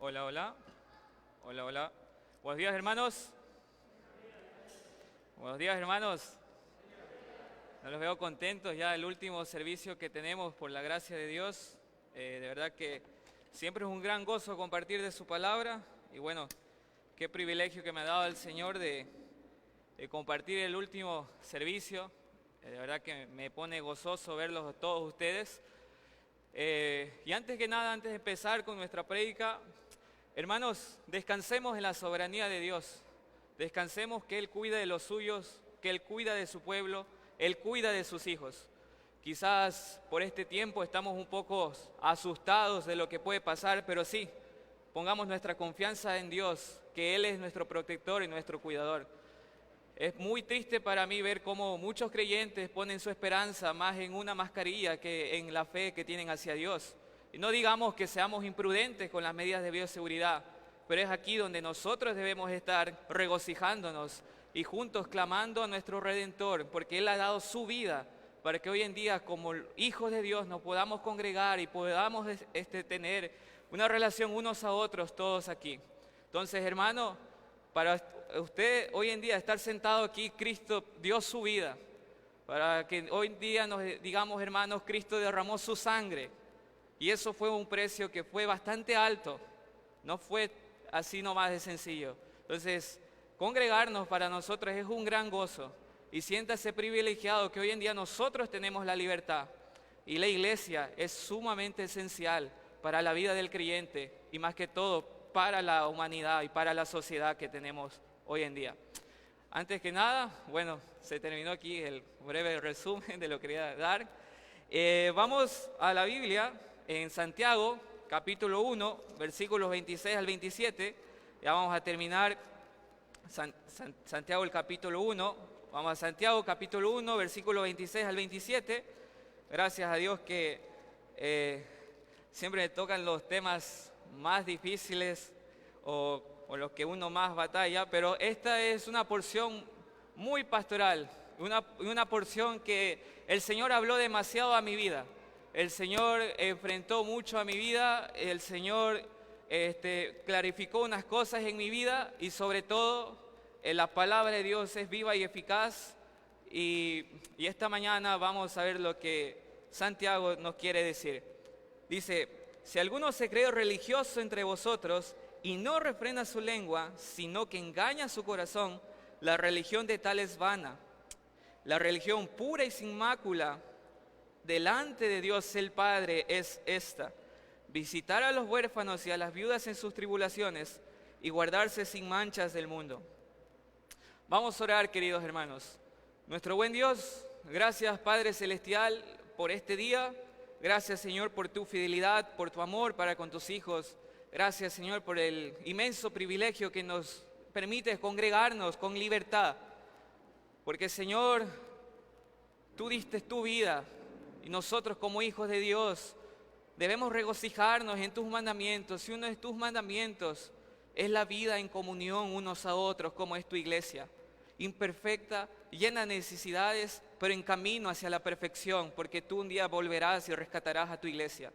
Hola, hola. Hola, hola. Buenos días, hermanos. Buenos días, hermanos. No los veo contentos ya el último servicio que tenemos por la gracia de Dios. De verdad que siempre es un gran gozo compartir de su palabra. Y bueno, qué privilegio que me ha dado el Señor de compartir el último servicio. De verdad que me pone gozoso verlos a todos ustedes. Y antes que nada, antes de empezar con nuestra prédica, hermanos, descansemos en la soberanía de Dios. Descansemos que Él cuida de los suyos, que Él cuida de su pueblo, Él cuida de sus hijos. Quizás por este tiempo estamos un poco asustados de lo que puede pasar, pero sí, pongamos nuestra confianza en Dios, que Él es nuestro protector y nuestro cuidador. Es muy triste para mí ver cómo muchos creyentes ponen su esperanza más en una mascarilla que en la fe que tienen hacia Dios. Y no digamos que seamos imprudentes con las medidas de bioseguridad, pero es aquí donde nosotros debemos estar regocijándonos y juntos clamando a nuestro Redentor, porque Él ha dado su vida para que hoy en día como hijos de Dios nos podamos congregar y podamos tener una relación unos a otros todos aquí. Entonces, hermano, para usted hoy en día estar sentado aquí, Cristo dio su vida. Para que hoy en día nos digamos, hermanos, Cristo derramó su sangre. Y eso fue un precio que fue bastante alto. No fue así nomás de sencillo. Entonces, congregarnos para nosotros es un gran gozo. Y siéntase privilegiado que hoy en día nosotros tenemos la libertad. Y la iglesia es sumamente esencial para la vida del creyente y más que todo para la humanidad y para la sociedad que tenemos hoy en día. Antes que nada, bueno, se terminó aquí el breve resumen de lo que quería dar. Vamos a la Biblia en Santiago, capítulo 1, versículos 26 al 27. Ya vamos a terminar Santiago el capítulo 1. Vamos a Santiago capítulo 1, versículos 26 al 27. Gracias a Dios que siempre me tocan los temas más difíciles o los que uno más batalla, pero esta es una porción muy pastoral, una porción que el Señor habló demasiado a mi vida. El Señor enfrentó mucho a mi vida, el Señor clarificó unas cosas en mi vida y sobre todo la palabra de Dios es viva y eficaz y esta mañana vamos a ver lo que Santiago nos quiere decir. Dice: si alguno se cree religioso entre vosotros y no refrena su lengua, sino que engaña su corazón, la religión de tal es vana. La religión pura y sin mácula delante de Dios el Padre es esta: visitar a los huérfanos y a las viudas en sus tribulaciones y guardarse sin manchas del mundo. Vamos a orar, queridos hermanos. Nuestro buen Dios, gracias Padre Celestial por este día. Gracias, Señor, por tu fidelidad, por tu amor para con tus hijos. Gracias, Señor, por el inmenso privilegio que nos permite congregarnos con libertad. Porque, Señor, tú diste tu vida y nosotros como hijos de Dios debemos regocijarnos en tus mandamientos. Y uno de tus mandamientos es la vida en comunión unos a otros, como es tu iglesia. Imperfecta, llena de necesidades, pero en camino hacia la perfección, porque tú un día volverás y rescatarás a tu iglesia.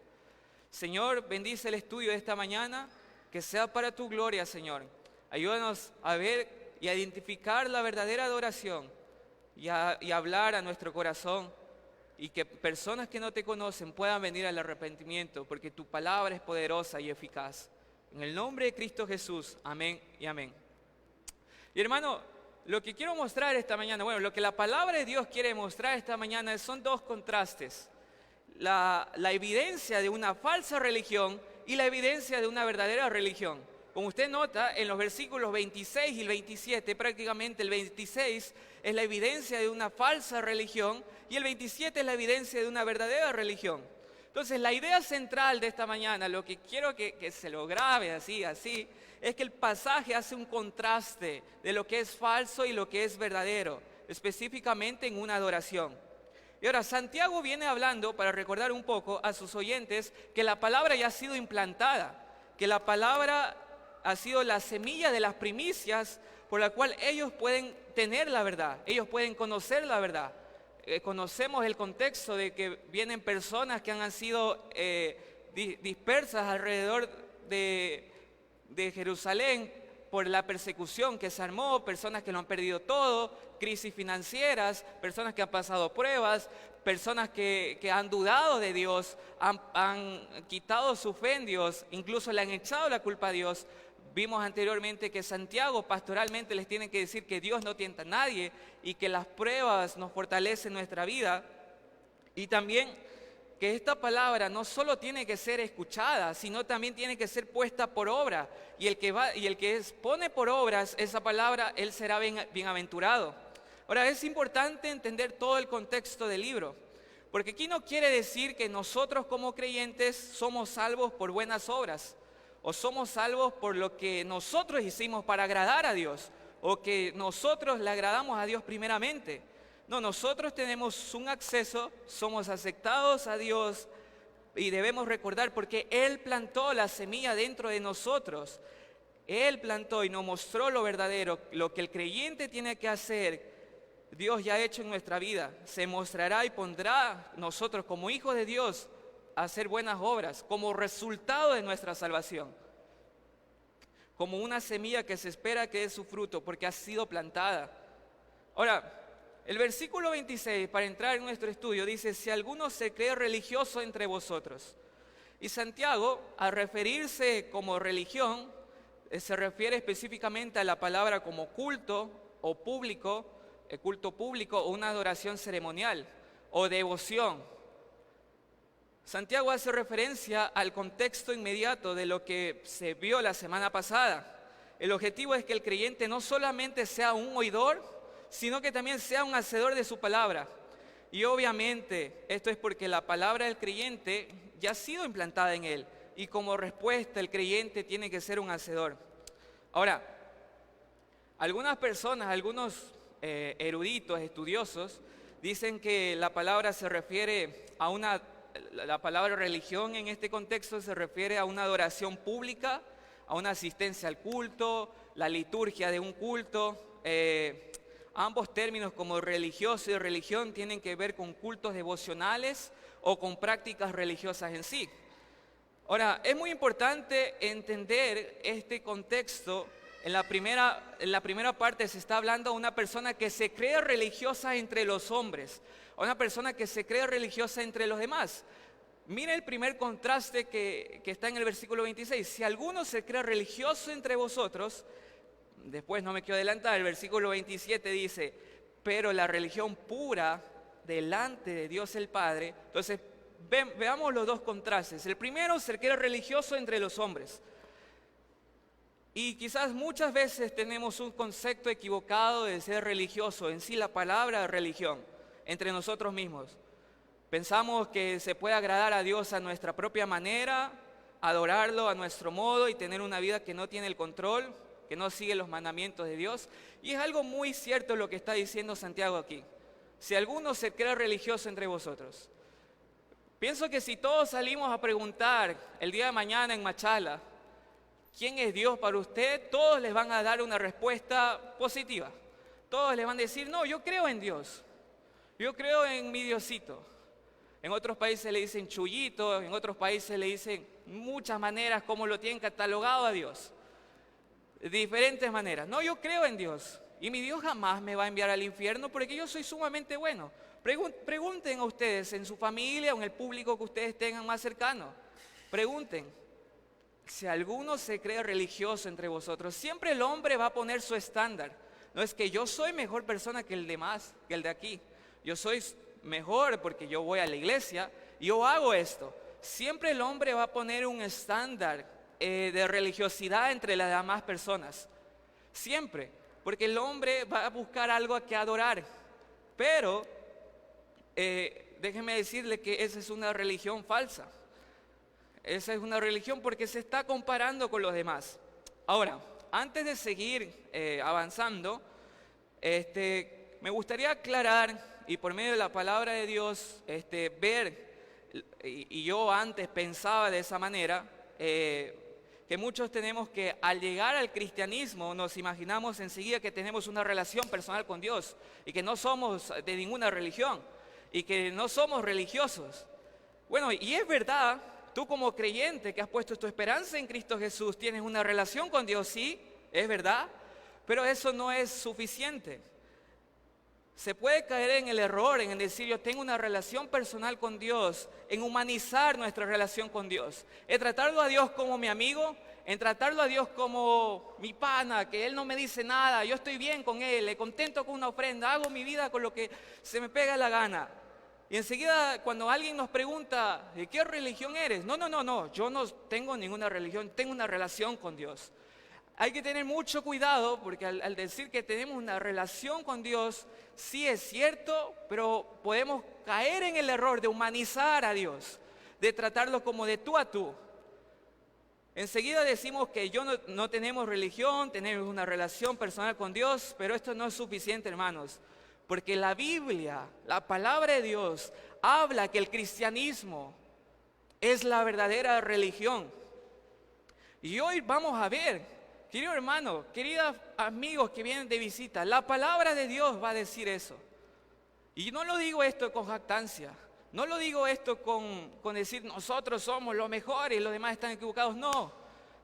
Señor, bendice el estudio de esta mañana, que sea para tu gloria, Señor. Ayúdanos a ver y a identificar la verdadera adoración y hablar a nuestro corazón, y que personas que no te conocen puedan venir al arrepentimiento, porque tu palabra es poderosa y eficaz. En el nombre de Cristo Jesús, amén y amén. Y hermano, lo que quiero mostrar esta mañana, lo que la palabra de Dios quiere mostrar esta mañana son dos contrastes. La evidencia de una falsa religión y la evidencia de una verdadera religión. Como usted nota, en los versículos 26 y el 27, prácticamente el 26 es la evidencia de una falsa religión y el 27 es la evidencia de una verdadera religión. Entonces, la idea central de esta mañana, lo que quiero que se lo grabe así, es que el pasaje hace un contraste de lo que es falso y lo que es verdadero, específicamente en una adoración. Y ahora, Santiago viene hablando, para recordar un poco a sus oyentes, que la palabra ya ha sido implantada, que la palabra ha sido la semilla de las primicias por la cual ellos pueden tener la verdad, ellos pueden conocer la verdad. Conocemos el contexto de que vienen personas que han sido dispersas alrededor de de Jerusalén por la persecución que se armó, personas que lo han perdido todo, crisis financieras, personas que han pasado pruebas, personas que han dudado de Dios, han quitado su fe en Dios, incluso le han echado la culpa a Dios. Vimos anteriormente que Santiago pastoralmente les tiene que decir que Dios no tienta a nadie y que las pruebas nos fortalecen nuestra vida. Y también que esta palabra no solo tiene que ser escuchada, sino también tiene que ser puesta por obra. Y el que pone por obras esa palabra, él será bienaventurado. Ahora, es importante entender todo el contexto del libro, porque aquí no quiere decir que nosotros como creyentes somos salvos por buenas obras, o somos salvos por lo que nosotros hicimos para agradar a Dios, o que nosotros le agradamos a Dios primeramente. No, nosotros tenemos un acceso, somos aceptados a Dios y debemos recordar porque Él plantó la semilla dentro de nosotros. Él plantó y nos mostró lo verdadero, lo que el creyente tiene que hacer. Dios ya ha hecho en nuestra vida, se mostrará y pondrá nosotros como hijos de Dios a hacer buenas obras como resultado de nuestra salvación. Como una semilla que se espera que dé su fruto porque ha sido plantada. Ahora, el versículo 26, para entrar en nuestro estudio, dice: si alguno se cree religioso entre vosotros. Y Santiago, al referirse como religión, se refiere específicamente a la palabra como culto o público, culto público o una adoración ceremonial o devoción. Santiago hace referencia al contexto inmediato de lo que se vio la semana pasada. El objetivo es que el creyente no solamente sea un oidor, sino que también sea un hacedor de su palabra. Y obviamente esto es porque la palabra del creyente ya ha sido implantada en él, y como respuesta el creyente tiene que ser un hacedor. Ahora, algunas personas, algunos eruditos, estudiosos, dicen que la palabra se refiere a la palabra religión en este contexto se refiere a una adoración pública, a una asistencia al culto, la liturgia de un culto. Ambos términos como religioso y religión tienen que ver con cultos devocionales o con prácticas religiosas en sí. Ahora, es muy importante entender este contexto. En la primera parte se está hablando de una persona que se cree religiosa entre los hombres, a una persona que se cree religiosa entre los demás. Mire el primer contraste que está en el versículo 26. Si alguno se cree religioso entre vosotros, después no me quiero adelantar, el versículo 27 dice: pero la religión pura delante de Dios el Padre. Entonces, veamos los dos contrastes. El primero, se cree religioso entre los hombres. Y quizás muchas veces tenemos un concepto equivocado de ser religioso, en sí la palabra religión, entre nosotros mismos. Pensamos que se puede agradar a Dios a nuestra propia manera, adorarlo a nuestro modo y tener una vida que no tiene el control, que no sigue los mandamientos de Dios. Y es algo muy cierto lo que está diciendo Santiago aquí. Si alguno se cree religioso entre vosotros. Pienso que si todos salimos a preguntar el día de mañana en Machala, ¿quién es Dios para usted? Todos les van a dar una respuesta positiva. Todos les van a decir: no, yo creo en Dios. Yo creo en mi Diosito. En otros países le dicen chullito, en otros países le dicen muchas maneras como lo tienen catalogado a Dios. De diferentes maneras. No, yo creo en Dios. Y mi Dios jamás me va a enviar al infierno porque yo soy sumamente bueno. Pregunten a ustedes en su familia o en el público que ustedes tengan más cercano. Pregunten. Si alguno se cree religioso entre vosotros, siempre el hombre va a poner su estándar. No es que yo soy mejor persona que el demás, que el de aquí. Yo soy mejor porque yo voy a la iglesia, yo hago esto. Siempre el hombre va a poner un estándar de religiosidad entre las demás personas. Siempre. Porque el hombre va a buscar algo a que adorar. Pero déjenme decirle que esa es una religión falsa. Esa es una religión porque se está comparando con los demás. Ahora, antes de seguir avanzando, me gustaría aclarar y por medio de la palabra de Dios ver, y yo antes pensaba de esa manera, que muchos tenemos que al llegar al cristianismo nos imaginamos enseguida que tenemos una relación personal con Dios y que no somos de ninguna religión y que no somos religiosos. Bueno, y es verdad tú como creyente que has puesto tu esperanza en Cristo Jesús, tienes una relación con Dios, sí, es verdad, pero eso no es suficiente. Se puede caer en el error, en decir yo tengo una relación personal con Dios, en humanizar nuestra relación con Dios, en tratarlo a Dios como mi amigo, en tratarlo a Dios como mi pana, que Él no me dice nada, yo estoy bien con Él, le contento con una ofrenda, hago mi vida con lo que se me pega la gana. Y enseguida cuando alguien nos pregunta, ¿de qué religión eres? No, yo no tengo ninguna religión, tengo una relación con Dios. Hay que tener mucho cuidado porque al decir que tenemos una relación con Dios, sí es cierto, pero podemos caer en el error de humanizar a Dios, de tratarlo como de tú a tú. Enseguida decimos que no tenemos religión, tenemos una relación personal con Dios, pero esto no es suficiente, hermanos, porque la Biblia, la palabra de Dios, habla que el cristianismo es la verdadera religión. Y hoy vamos a ver, querido hermano, queridos amigos que vienen de visita, la palabra de Dios va a decir eso. Y no lo digo esto con jactancia, no lo digo esto con decir nosotros somos los mejores y los demás están equivocados. No,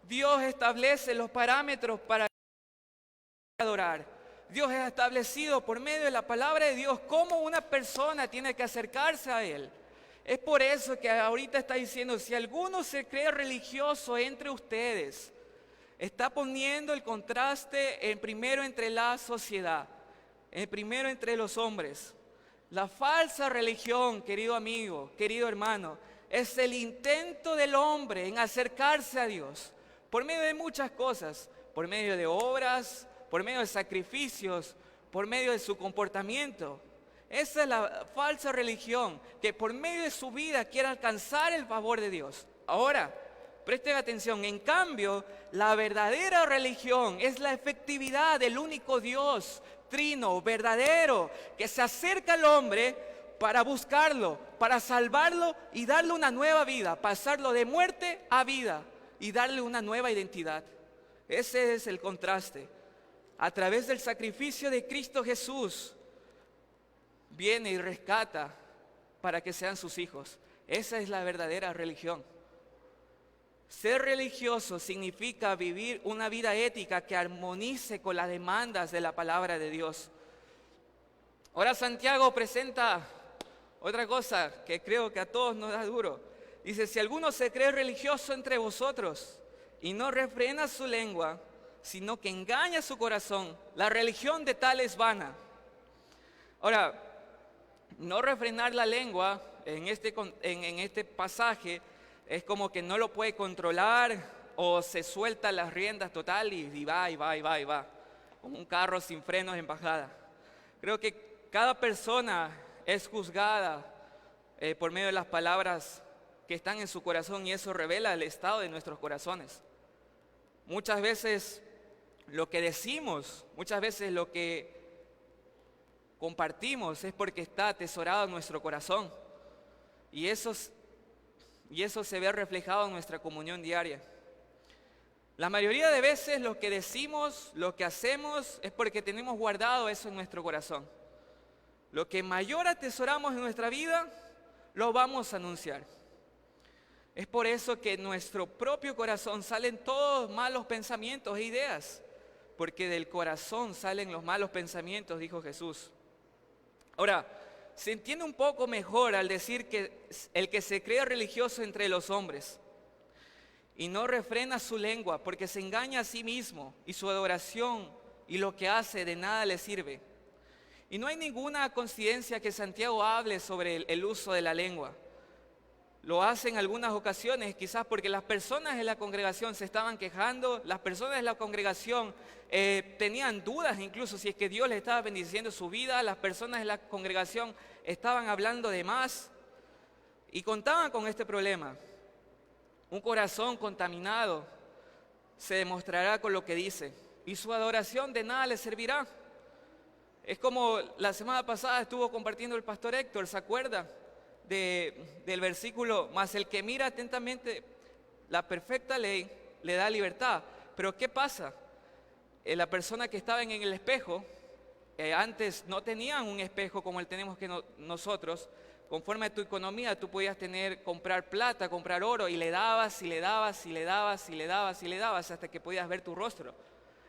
Dios establece los parámetros para adorar. Dios ha establecido por medio de la palabra de Dios cómo una persona tiene que acercarse a Él. Es por eso que ahorita está diciendo, si alguno se cree religioso entre ustedes, está poniendo el contraste primero entre la sociedad, primero entre los hombres. La falsa religión, querido amigo, querido hermano, es el intento del hombre en acercarse a Dios por medio de muchas cosas, por medio de obras, por medio de sacrificios, por medio de su comportamiento. Esa es la falsa religión, que por medio de su vida quiere alcanzar el favor de Dios. Ahora, presten atención, en cambio, la verdadera religión es la efectividad del único Dios, trino, verdadero, que se acerca al hombre para buscarlo, para salvarlo y darle una nueva vida, pasarlo de muerte a vida y darle una nueva identidad. Ese es el contraste. A través del sacrificio de Cristo Jesús, viene y rescata para que sean sus hijos. Esa es la verdadera religión. Ser religioso significa vivir una vida ética que armonice con las demandas de la palabra de Dios. Ahora Santiago presenta otra cosa que creo que a todos nos da duro. Dice, si alguno se cree religioso entre vosotros y no refrena su lengua, sino que engaña su corazón, la religión de tal es vana. Ahora, no refrenar la lengua en este pasaje es como que no lo puede controlar o se suelta las riendas total y va, como un carro sin frenos en bajada. Creo que cada persona es juzgada por medio de las palabras que están en su corazón y eso revela el estado de nuestros corazones. Muchas veces lo que decimos, muchas veces lo que compartimos es porque está atesorado en nuestro corazón y eso se ve reflejado en nuestra comunión diaria. La mayoría de veces lo que decimos, lo que hacemos es porque tenemos guardado eso en nuestro corazón. Lo que mayor atesoramos en nuestra vida, lo vamos a anunciar. Es por eso que en nuestro propio corazón salen todos malos pensamientos e ideas, porque del corazón salen los malos pensamientos, dijo Jesús. Ahora, se entiende un poco mejor al decir que el que se cree religioso entre los hombres y no refrena su lengua porque se engaña a sí mismo y su adoración y lo que hace de nada le sirve. Y no hay ninguna coincidencia que Santiago hable sobre el uso de la lengua. Lo hace en algunas ocasiones, quizás porque las personas en la congregación se estaban quejando, las personas de la congregación tenían dudas incluso si es que Dios les estaba bendiciendo su vida, las personas de la congregación estaban hablando de más y contaban con este problema. Un corazón contaminado se demostrará con lo que dice y su adoración de nada le servirá. Es como la semana pasada estuvo compartiendo el pastor Héctor, ¿se acuerda? Del versículo, mas el que mira atentamente la perfecta ley le da libertad. Pero ¿qué pasa? La persona que estaba en el espejo, antes no tenían un espejo como el tenemos nosotros, conforme a tu economía, tú podías comprar plata, comprar oro, y le dabas, y le dabas, y le dabas, y le dabas, y le dabas, hasta que podías ver tu rostro.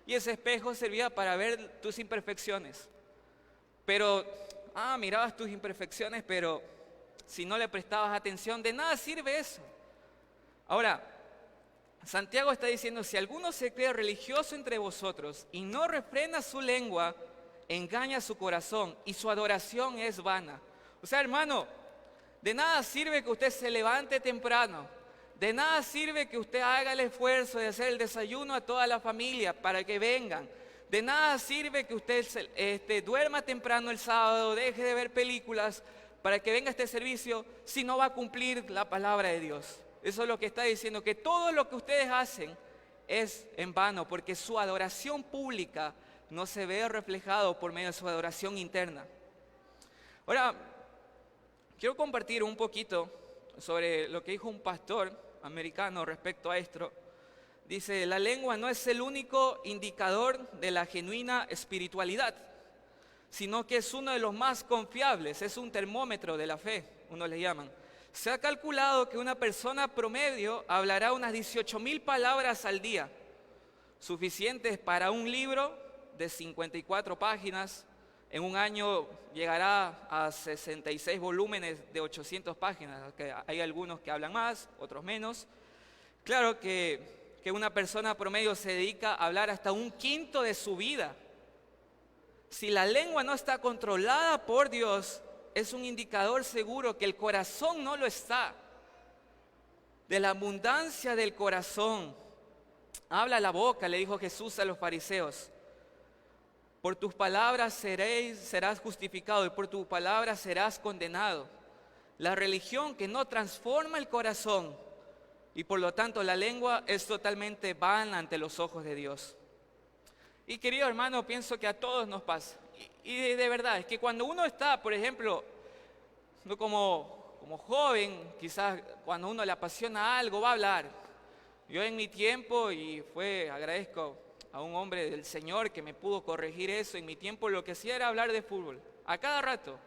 Y ese espejo servía para ver tus imperfecciones. Pero, mirabas tus imperfecciones, pero si no le prestabas atención, de nada sirve eso. Ahora, Santiago está diciendo, si alguno se cree religioso entre vosotros y no refrena su lengua, engaña su corazón y su adoración es vana. O sea, hermano, de nada sirve que usted se levante temprano, de nada sirve que usted haga el esfuerzo de hacer el desayuno a toda la familia para que vengan. De nada sirve que usted duerma temprano el sábado, deje de ver películas para que venga este servicio si no va a cumplir la palabra de Dios. Eso es lo que está diciendo, que todo lo que ustedes hacen es en vano, porque su adoración pública no se ve reflejado por medio de su adoración interna. Ahora, quiero compartir un poquito sobre lo que dijo un pastor americano respecto a esto. Dice, la lengua no es el único indicador de la genuina espiritualidad, sino que es uno de los más confiables, es un termómetro de la fe, uno le llaman. Se ha calculado que una persona promedio hablará unas 18,000 palabras al día, suficientes para un libro de 54 páginas. En un año llegará a 66 volúmenes de 800 páginas, que hay algunos que hablan más, otros menos. Claro que una persona promedio se dedica a hablar hasta un quinto de su vida. Si la lengua no está controlada por Dios, es un indicador seguro que el corazón no lo está. De la abundancia del corazón habla la boca, le dijo Jesús a los fariseos. Por tus palabras serás justificado y por tus palabras serás condenado. La religión que no transforma el corazón y por lo tanto la lengua es totalmente vana ante los ojos de Dios. Y querido hermano, pienso que a todos nos pasa. Y de verdad, es que cuando uno está, por ejemplo, no como joven, quizás cuando uno le apasiona algo, va a hablar. Yo en mi tiempo, y agradezco a un hombre del Señor que me pudo corregir eso, en mi tiempo lo que hacía era hablar de fútbol, a cada rato,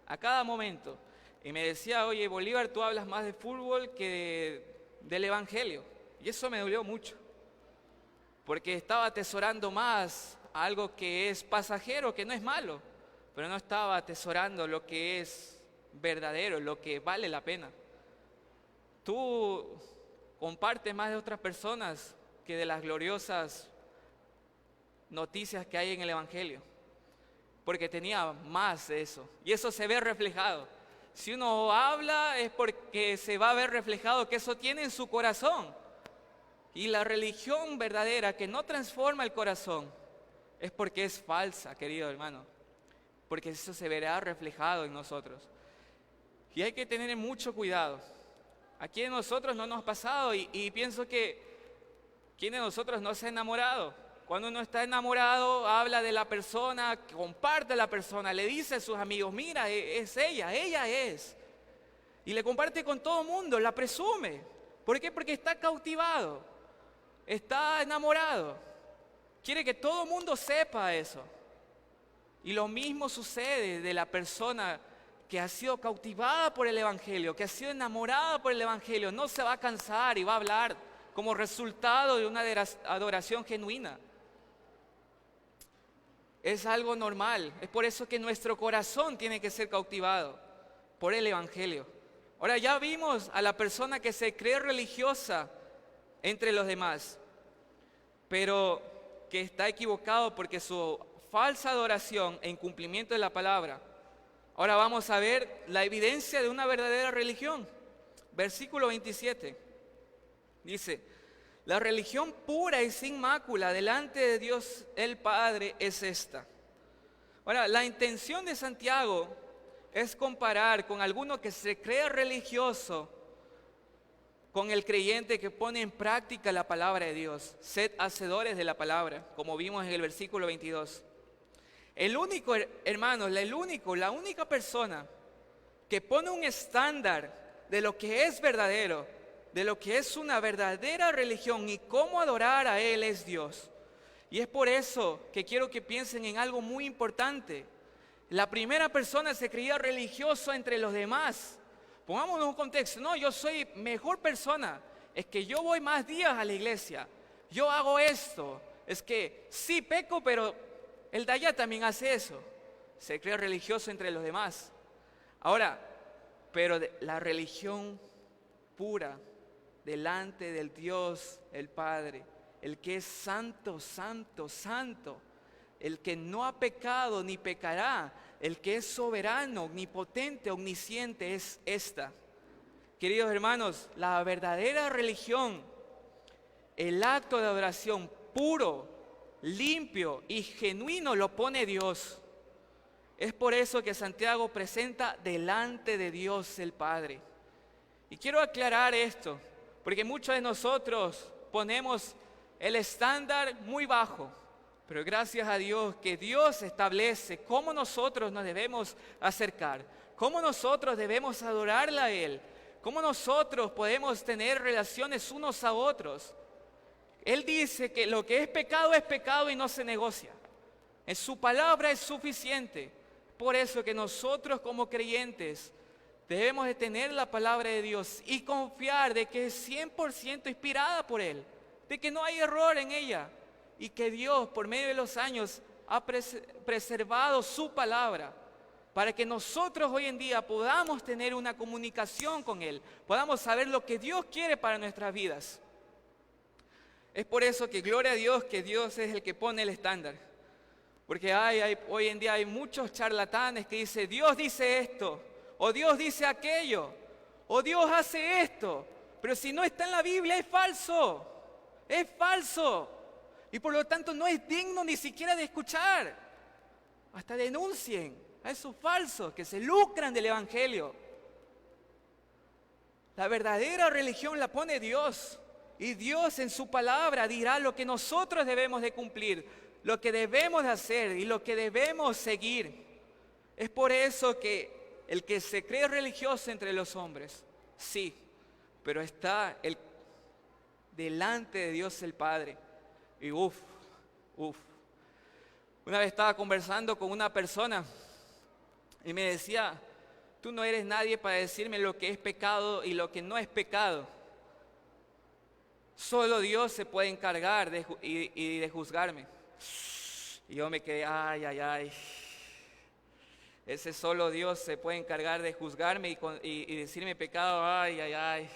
a cada momento. Y me decía, oye Bolívar, tú hablas más de fútbol que del Evangelio. Y eso me dolió mucho, porque estaba atesorando más algo que es pasajero, que no es malo, pero no estaba atesorando lo que es verdadero, lo que vale la pena. Tú compartes más de otras personas que de las gloriosas noticias que hay en el Evangelio, porque tenía más de eso, y eso se ve reflejado. Si uno habla es porque se va a ver reflejado que eso tiene en su corazón. Y la religión verdadera que no transforma el corazón es porque es falsa, querido hermano, porque eso se verá reflejado en nosotros. Y hay que tener mucho cuidado. Aquí de nosotros no nos ha pasado y pienso que ¿quién de nosotros no se ha enamorado? Cuando uno está enamorado, habla de la persona, comparte a la persona, le dice a sus amigos, mira, es ella es. Y le comparte con todo el mundo, la presume. ¿Por qué? Porque está cautivado, está enamorado. Quiere que todo el mundo sepa eso. Y lo mismo sucede de la persona que ha sido cautivada por el Evangelio, que ha sido enamorada por el Evangelio. No se va a cansar y va a hablar como resultado de una adoración genuina. Es algo normal. Es por eso que nuestro corazón tiene que ser cautivado por el Evangelio. Ahora ya vimos a la persona que se cree religiosa entre los demás, pero que está equivocado porque su falsa adoración e incumplimiento de la palabra. Ahora vamos a ver la evidencia de una verdadera religión. Versículo 27 dice: la religión pura y sin mácula delante de Dios el Padre es esta. Ahora, la intención de Santiago es comparar con alguno que se cree religioso con el creyente que pone en práctica la palabra de Dios. Sed hacedores de la palabra, como vimos en el versículo 22. El único, hermanos, la única persona que pone un estándar de lo que es verdadero, de lo que es una verdadera religión y cómo adorar a Él es Dios. Y es por eso que quiero que piensen en algo muy importante. La primera persona se creía religioso entre los demás. Pongámonos un contexto. No, yo soy mejor persona. Es que yo voy más días a la iglesia. Yo hago esto. Es que sí peco, pero el de allá también hace eso. Se cree religioso entre los demás. Ahora, pero la religión pura delante del Dios, el Padre, el que es santo, santo, santo, el que no ha pecado ni pecará, el que es soberano, omnipotente, omnisciente, es esta. Queridos hermanos, la verdadera religión, el acto de adoración puro, limpio y genuino lo pone Dios. Es por eso que Santiago presenta delante de Dios el Padre. Y quiero aclarar esto, porque muchos de nosotros ponemos el estándar muy bajo, pero gracias a Dios que Dios establece cómo nosotros nos debemos acercar, cómo nosotros debemos adorarle a Él, cómo nosotros podemos tener relaciones unos a otros. Él dice que lo que es pecado y no se negocia. En su palabra es suficiente. Por eso que nosotros como creyentes debemos de tener la palabra de Dios y confiar de que es 100% inspirada por Él, de que no hay error en ella y que Dios por medio de los años ha preservado su palabra para que nosotros hoy en día podamos tener una comunicación con Él, podamos saber lo que Dios quiere para nuestras vidas. Es por eso que gloria a Dios que Dios es el que pone el estándar. Porque hoy en día hay muchos charlatanes que dicen, Dios dice esto, o Dios dice aquello, o Dios hace esto. Pero si no está en la Biblia es falso, es falso. Y por lo tanto no es digno ni siquiera de escuchar. Hasta denuncien a esos falsos que se lucran del Evangelio. La verdadera religión la pone Dios. Y Dios en su palabra dirá lo que nosotros debemos de cumplir, lo que debemos de hacer y lo que debemos seguir. Es por eso que el que se cree religioso entre los hombres, sí, pero está delante de Dios el Padre. Y Una vez estaba conversando con una persona y me decía, tú no eres nadie para decirme lo que es pecado y lo que no es pecado. Solo Dios se puede encargar de juzgarme. Y yo me quedé, ay. Ese solo Dios se puede encargar de juzgarme y decirme pecado, ay.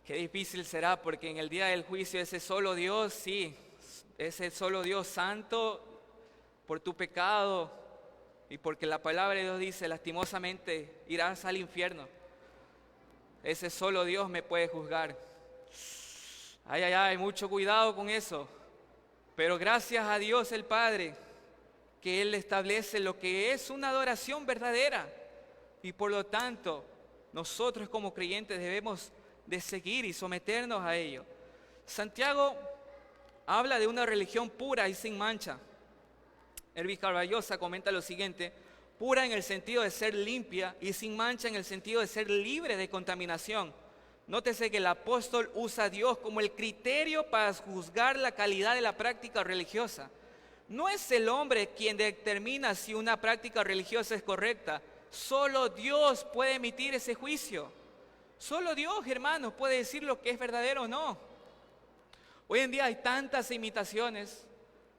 Qué difícil será, porque en el día del juicio ese solo Dios, sí, ese solo Dios santo, por tu pecado y porque la palabra de Dios dice, lastimosamente irás al infierno. Ese solo Dios me puede juzgar. Ay, mucho cuidado con eso. Pero gracias a Dios el Padre, que Él establece lo que es una adoración verdadera. Y por lo tanto, nosotros como creyentes debemos de seguir y someternos a ello. Santiago habla de una religión pura y sin mancha. Elvis Carballosa comenta lo siguiente: pura en el sentido de ser limpia y sin mancha en el sentido de ser libre de contaminación. Nótese que el apóstol usa a Dios como el criterio para juzgar la calidad de la práctica religiosa. No es el hombre quien determina si una práctica religiosa es correcta. Solo Dios puede emitir ese juicio. Solo Dios, hermanos, puede decir lo que es verdadero o no. Hoy en día hay tantas imitaciones,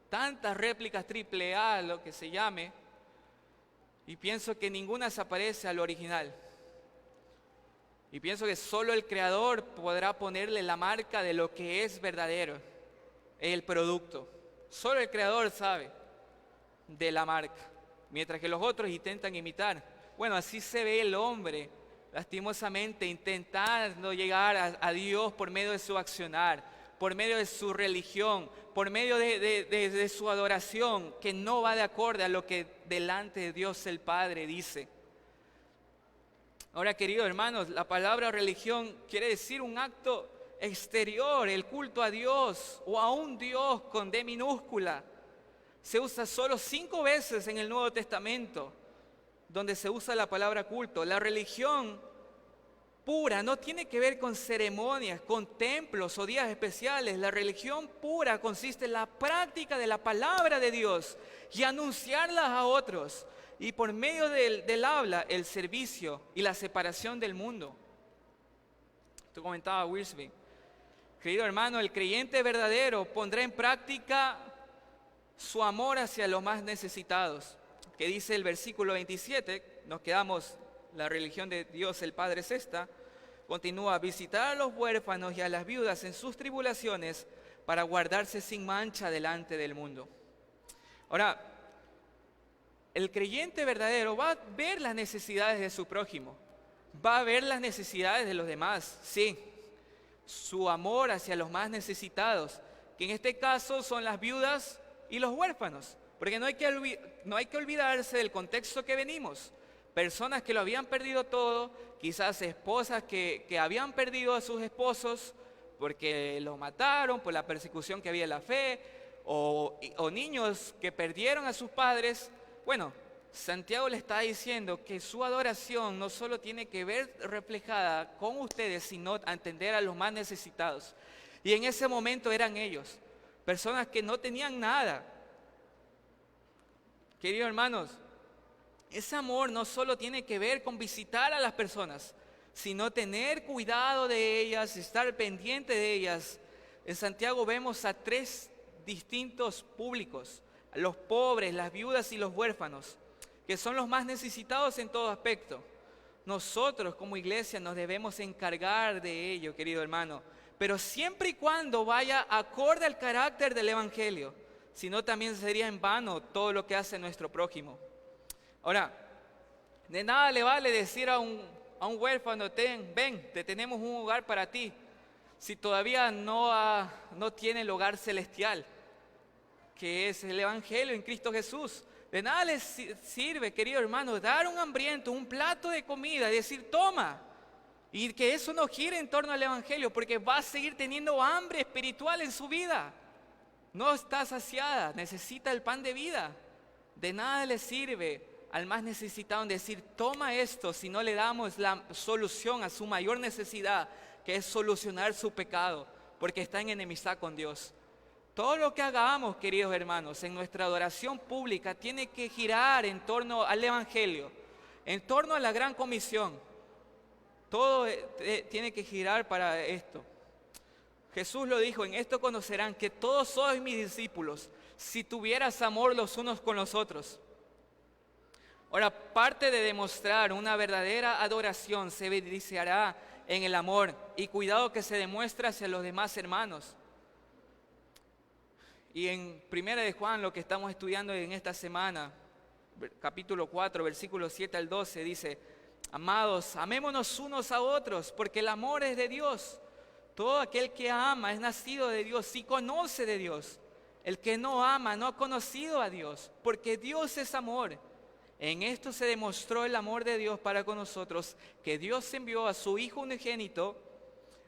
tantas réplicas triple A, lo que se llame, y pienso que ninguna se aparece al original. Y pienso que solo el Creador podrá ponerle la marca de lo que es verdadero, el producto. Solo el Creador sabe de la marca, mientras que los otros intentan imitar. Bueno, así se ve el hombre, lastimosamente, intentando llegar a Dios por medio de su accionar, por medio de su religión, por medio de su adoración, que no va de acorde a lo que delante de Dios el Padre dice. Ahora, queridos hermanos, la palabra religión quiere decir un acto exterior, el culto a Dios o a un Dios con D minúscula. Se usa solo 5 veces en el Nuevo Testamento, donde se usa la palabra culto. La religión pura no tiene que ver con ceremonias, con templos o días especiales. La religión pura consiste en la práctica de la palabra de Dios y anunciarlas a otros. Y por medio del habla, el servicio y la separación del mundo. Esto comentaba Wiersbe. Querido hermano, el creyente verdadero pondrá en práctica su amor hacia los más necesitados. Que dice el versículo 27, nos quedamos, la religión de Dios el Padre es esta. Continúa, a visitar a los huérfanos y a las viudas en sus tribulaciones para guardarse sin mancha delante del mundo. Ahora, el creyente verdadero va a ver las necesidades de su prójimo, va a ver las necesidades de los demás, sí. Su amor hacia los más necesitados, que en este caso son las viudas y los huérfanos, porque no hay que olvidarse del contexto que venimos. Personas que lo habían perdido todo, quizás esposas que habían perdido a sus esposos porque los mataron por la persecución que había en la fe, o niños que perdieron a sus padres. Bueno, Santiago le está diciendo que su adoración no solo tiene que ver reflejada con ustedes, sino atender a los más necesitados. Y en ese momento eran ellos, personas que no tenían nada. Queridos hermanos, ese amor no solo tiene que ver con visitar a las personas, sino tener cuidado de ellas, estar pendiente de ellas. En Santiago vemos a tres distintos públicos: a los pobres, las viudas y los huérfanos, que son los más necesitados en todo aspecto. Nosotros como iglesia nos debemos encargar de ello, querido hermano, pero siempre y cuando vaya acorde al carácter del Evangelio, si no también sería en vano todo lo que hace nuestro prójimo. Ahora, de nada le vale decir a un huérfano, ven, te tenemos un hogar para ti, si todavía no tiene el hogar celestial, que es el Evangelio en Cristo Jesús. De nada les sirve, querido hermano, dar un hambriento, un plato de comida, decir toma, y que eso no gire en torno al Evangelio, porque va a seguir teniendo hambre espiritual en su vida. No está saciada, necesita el pan de vida. De nada le sirve al más necesitado en decir toma esto, si no le damos la solución a su mayor necesidad, que es solucionar su pecado, porque está en enemistad con Dios. Todo lo que hagamos, queridos hermanos, en nuestra adoración pública tiene que girar en torno al Evangelio, en torno a la gran comisión. Todo tiene que girar para esto. Jesús lo dijo: en esto conocerán que todos sois mis discípulos, si tuvieras amor los unos con los otros. Ahora, parte de demostrar una verdadera adoración se evidenciará en el amor y cuidado que se demuestra hacia los demás hermanos. Y en 1 de Juan, lo que estamos estudiando en esta semana, capítulo 4, versículos 7 al 12, dice: amados, amémonos unos a otros, porque el amor es de Dios. Todo aquel que ama es nacido de Dios y conoce de Dios. El que no ama no ha conocido a Dios, porque Dios es amor. En esto se demostró el amor de Dios para con nosotros, que Dios envió a su Hijo unigénito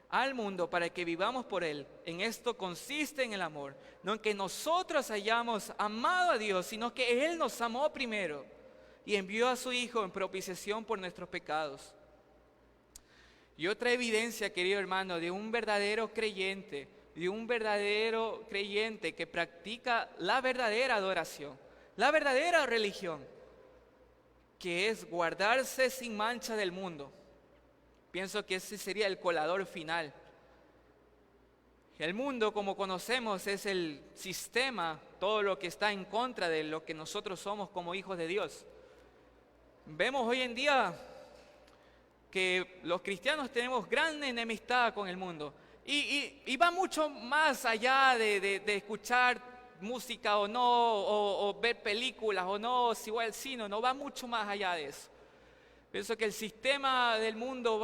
al mundo para que vivamos por Él. En esto consiste en el amor, no en que nosotros hayamos amado a Dios, sino que Él nos amó primero y envió a su Hijo en propiciación por nuestros pecados. Y otra evidencia, querido hermano, de un verdadero creyente, que practica la verdadera adoración, la verdadera religión, que es guardarse sin mancha del mundo. Pienso que ese sería el colador final. El mundo, como conocemos, es el sistema, todo lo que está en contra de lo que nosotros somos como hijos de Dios. Vemos hoy en día que los cristianos tenemos gran enemistad con el mundo. Y va mucho más allá de escuchar música o no, o ver películas o no, si va al cine, no va mucho más allá de eso. Pienso que el sistema del mundo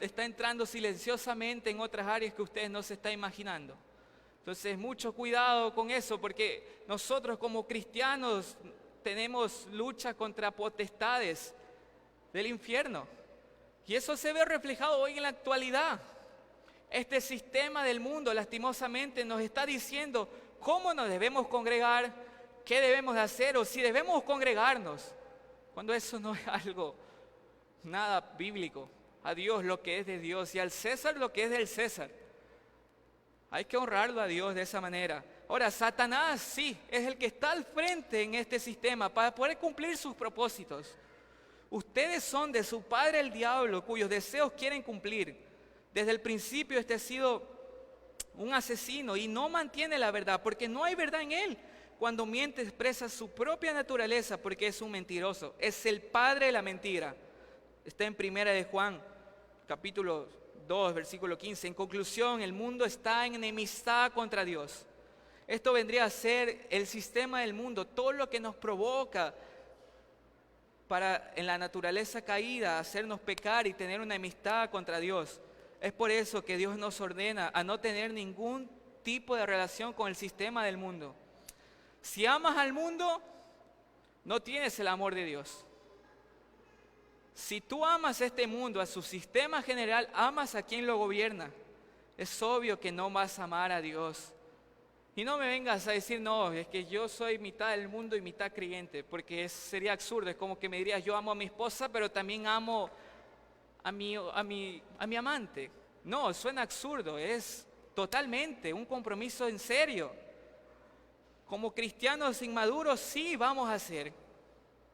está entrando silenciosamente en otras áreas que ustedes no se están imaginando. Entonces, mucho cuidado con eso, porque nosotros como cristianos tenemos lucha contra potestades del infierno. Y eso se ve reflejado hoy en la actualidad. Este sistema del mundo, lastimosamente, nos está diciendo cómo nos debemos congregar, qué debemos de hacer o si debemos congregarnos, cuando eso no es algo nada bíblico. a Dios lo que es de Dios y al César lo que es del César. Hay que honrarlo a Dios de esa manera. Ahora, Satanás sí, es el que está al frente en este sistema para poder cumplir sus propósitos. Ustedes son de su padre el diablo, cuyos deseos quieren cumplir. Desde el principio este ha sido un asesino y no mantiene la verdad, porque no hay verdad en él. Cuando miente expresa su propia naturaleza porque es un mentiroso. Es el padre de la mentira. Está en 1 de Juan, capítulo 2, versículo 15. En conclusión, el mundo está en enemistad contra Dios. Esto vendría a ser el sistema del mundo, todo lo que nos provoca para en la naturaleza caída hacernos pecar y tener una enemistad contra Dios. Es por eso que Dios nos ordena a no tener ningún tipo de relación con el sistema del mundo. Si amas al mundo, no tienes el amor de Dios. Si tú amas este mundo, a su sistema general, amas a quien lo gobierna. Es obvio que no vas a amar a Dios. Y no me vengas a decir, no, es que yo soy mitad del mundo y mitad creyente, porque sería absurdo. Es como que me dirías, yo amo a mi esposa, pero también amo a mi amante. No, suena absurdo, es totalmente un compromiso en serio. Como cristianos inmaduros sí vamos a hacer.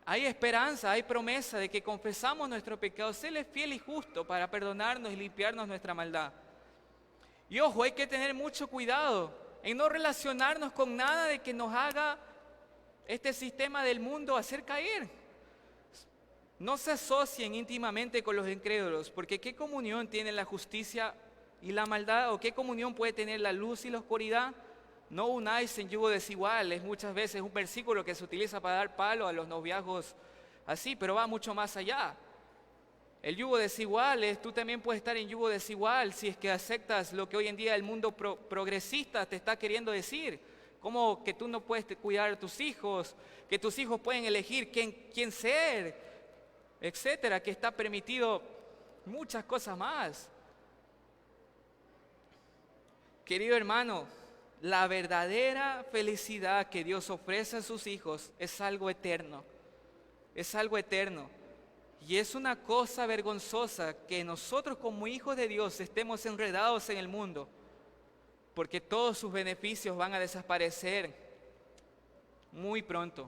Hay esperanza, hay promesa de que confesamos nuestro pecado. Él es fiel y justo para perdonarnos y limpiarnos nuestra maldad. Y ojo, hay que tener mucho cuidado en no relacionarnos con nada de que nos haga este sistema del mundo hacer caer. No se asocien íntimamente con los incrédulos, porque ¿qué comunión tiene la justicia y la maldad? ¿O qué comunión puede tener la luz y la oscuridad? No unáis en yugo desigual. Es muchas veces un versículo que se utiliza para dar palo a los noviazgos así, pero va mucho más allá. El yugo desigual es, tú también puedes estar en yugo desigual si es que aceptas lo que hoy en día el mundo progresista te está queriendo decir. Como que tú no puedes cuidar a tus hijos, que tus hijos pueden elegir quién ser, etcétera, que está permitido muchas cosas más. Querido hermano, la verdadera felicidad que Dios ofrece a sus hijos es algo eterno. Es algo eterno. Y es una cosa vergonzosa que nosotros como hijos de Dios estemos enredados en el mundo, porque todos sus beneficios van a desaparecer muy pronto.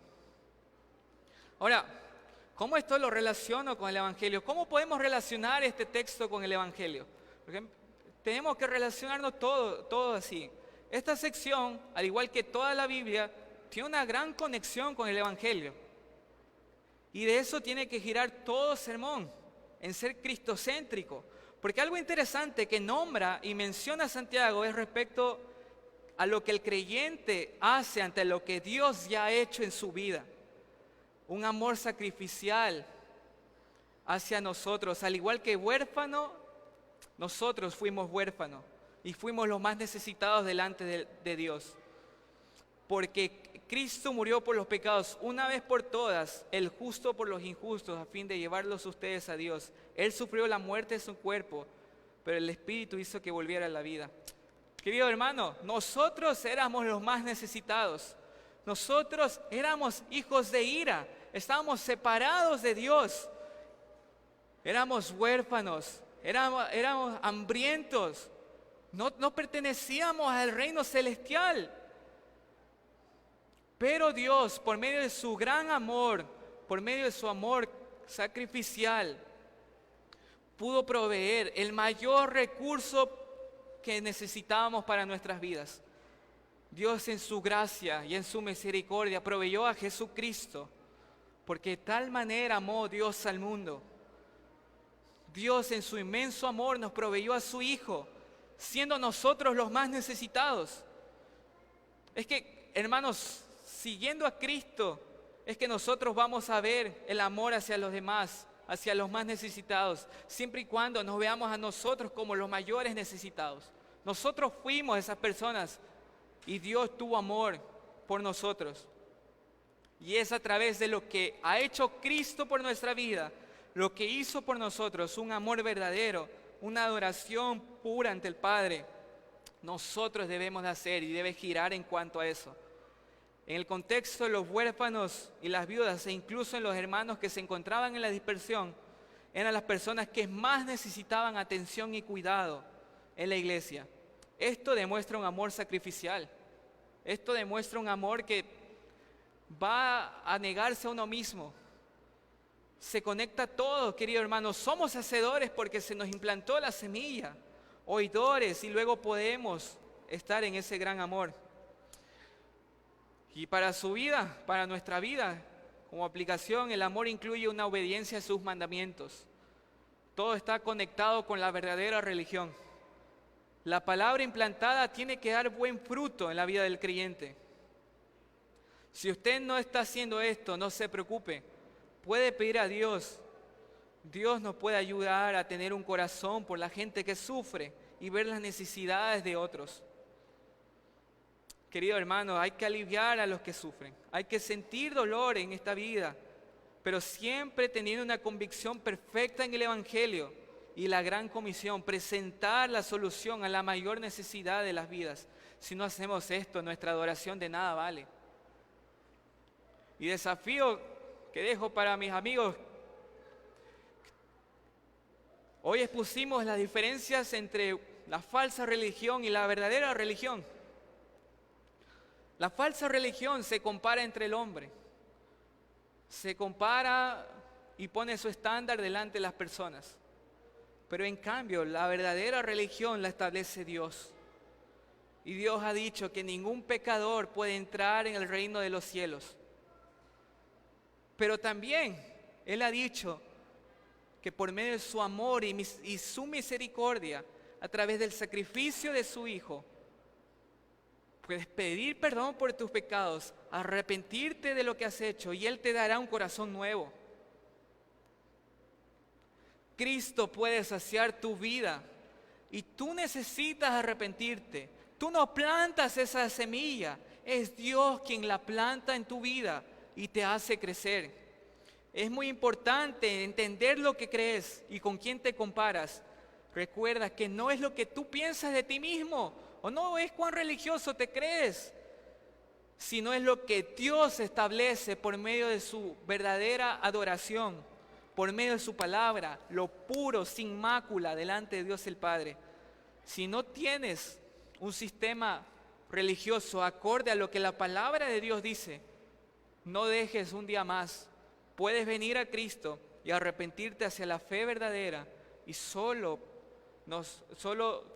Ahora, ¿cómo esto lo relaciono con el Evangelio? ¿Cómo podemos relacionar este texto con el Evangelio? Porque tenemos que relacionarnos todo así. Esta sección, al igual que toda la Biblia, tiene una gran conexión con el Evangelio. Y de eso tiene que girar todo sermón, en ser cristocéntrico. Porque algo interesante que nombra y menciona Santiago es respecto a lo que el creyente hace ante lo que Dios ya ha hecho en su vida. Un amor sacrificial hacia nosotros. Al igual que huérfano, nosotros fuimos huérfanos y fuimos los más necesitados delante de Dios. Porque Cristo murió por los pecados una vez por todas, el justo por los injustos, a fin de llevarlos ustedes a Dios. Él sufrió la muerte en su cuerpo, pero el Espíritu hizo que volviera a la vida. Querido hermano, nosotros éramos los más necesitados. Nosotros éramos hijos de ira, estábamos separados de Dios. Éramos huérfanos, éramos hambrientos, no pertenecíamos al reino celestial. Pero Dios, por medio de su gran amor, por medio de su amor sacrificial, pudo proveer el mayor recurso que necesitábamos para nuestras vidas. Dios en su gracia y en su misericordia proveyó a Jesucristo, porque de tal manera amó Dios al mundo. Dios en su inmenso amor nos proveyó a su Hijo, siendo nosotros los más necesitados. Es que, hermanos, siguiendo a Cristo, es que nosotros vamos a ver el amor hacia los demás, hacia los más necesitados, siempre y cuando nos veamos a nosotros como los mayores necesitados. Nosotros fuimos esas personas y Dios tuvo amor por nosotros. Y es a través de lo que ha hecho Cristo por nuestra vida, lo que hizo por nosotros, un amor verdadero, una adoración pura ante el Padre, nosotros debemos de hacer y debe girar en cuanto a eso. En el contexto de los huérfanos y las viudas, e incluso en los hermanos que se encontraban en la dispersión, eran las personas que más necesitaban atención y cuidado en la iglesia. Esto demuestra un amor sacrificial. Esto demuestra un amor que va a negarse a uno mismo. Se conecta a todo, querido hermano. Somos hacedores porque se nos implantó la semilla, oidores, y luego podemos estar en ese gran amor. Y para su vida, para nuestra vida, como aplicación, el amor incluye una obediencia a sus mandamientos. Todo está conectado con la verdadera religión. La palabra implantada tiene que dar buen fruto en la vida del creyente. Si usted no está haciendo esto, no se preocupe. Puede pedir a Dios. Dios nos puede ayudar a tener un corazón por la gente que sufre y ver las necesidades de otros. Querido hermano, hay que aliviar a los que sufren. Hay que sentir dolor en esta vida, pero siempre teniendo una convicción perfecta en el Evangelio y la gran comisión, presentar la solución a la mayor necesidad de las vidas. Si no hacemos esto, nuestra adoración de nada vale. Y desafío que dejo para mis amigos. Hoy expusimos las diferencias entre la falsa religión y la verdadera religión. La falsa religión se compara entre el hombre. Se compara y pone su estándar delante de las personas. Pero en cambio, la verdadera religión la establece Dios. Y Dios ha dicho que ningún pecador puede entrar en el reino de los cielos. Pero también Él ha dicho que por medio de su amor y su misericordia, a través del sacrificio de su Hijo, puedes pedir perdón por tus pecados, arrepentirte de lo que has hecho y Él te dará un corazón nuevo. Cristo puede saciar tu vida y tú necesitas arrepentirte. Tú no plantas esa semilla, es Dios quien la planta en tu vida y te hace crecer. Es muy importante entender lo que crees y con quién te comparas. Recuerda que no es lo que tú piensas de ti mismo, o no es cuán religioso te crees, sino es lo que Dios establece por medio de su verdadera adoración, por medio de su palabra, lo puro, sin mácula, delante de Dios el Padre. Si no tienes un sistema religioso acorde a lo que la palabra de Dios dice, no dejes un día más. Puedes venir a Cristo y arrepentirte hacia la fe verdadera y solo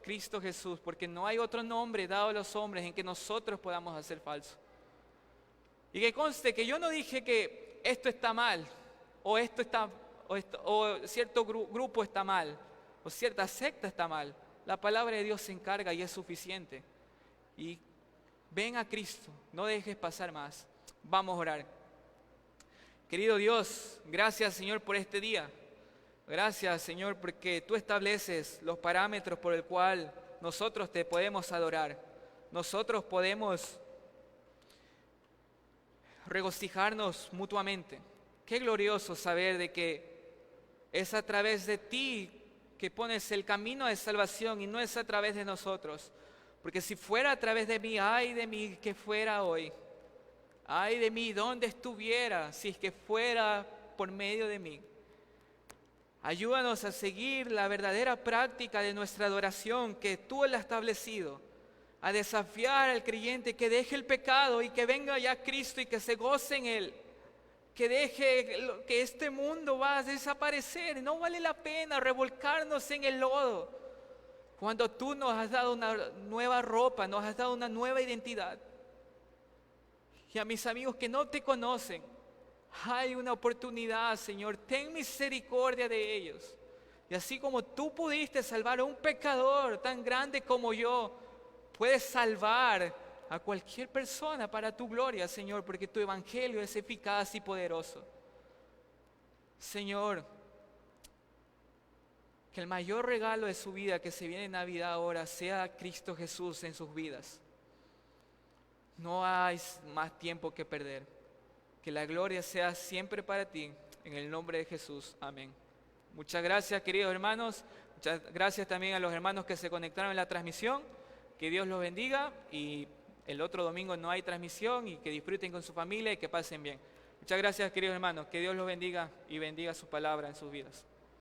Cristo Jesús, porque no hay otro nombre dado a los hombres en que nosotros podamos hacer falso. Y que conste que yo no dije que esto está mal, o cierto grupo está mal, o cierta secta está mal. La palabra de Dios se encarga y es suficiente. Y ven a Cristo, no dejes pasar más. Vamos a orar. Querido Dios, gracias Señor por este día. Gracias Señor porque tú estableces los parámetros por el cual nosotros te podemos adorar. Nosotros podemos regocijarnos mutuamente. Qué glorioso saber de que es a través de ti que pones el camino de salvación y no es a través de nosotros. Porque si fuera a través de mí, ay de mí que fuera hoy. Ay de mí, ¿dónde estuviera si es que fuera por medio de mí? Ayúdanos a seguir la verdadera práctica de nuestra adoración que tú la has establecido, a desafiar al creyente que deje el pecado y que venga ya Cristo y que se goce en Él, que deje que este mundo va a desaparecer. No vale la pena revolcarnos en el lodo cuando tú nos has dado una nueva ropa, nos has dado una nueva identidad. Y a mis amigos que no te conocen, hay una oportunidad, Señor, ten misericordia de ellos. Y así como tú pudiste salvar a un pecador tan grande como yo, puedes salvar a cualquier persona para tu gloria, Señor, porque tu evangelio es eficaz y poderoso. Señor, que el mayor regalo de su vida que se viene en Navidad ahora sea Cristo Jesús en sus vidas. No hay más tiempo que perder. Que la gloria sea siempre para ti. En el nombre de Jesús. Amén. Muchas gracias, queridos hermanos. Muchas gracias también a los hermanos que se conectaron en la transmisión. Que Dios los bendiga. Y el otro domingo no hay transmisión. Y que disfruten con su familia y que pasen bien. Muchas gracias, queridos hermanos. Que Dios los bendiga y bendiga su palabra en sus vidas.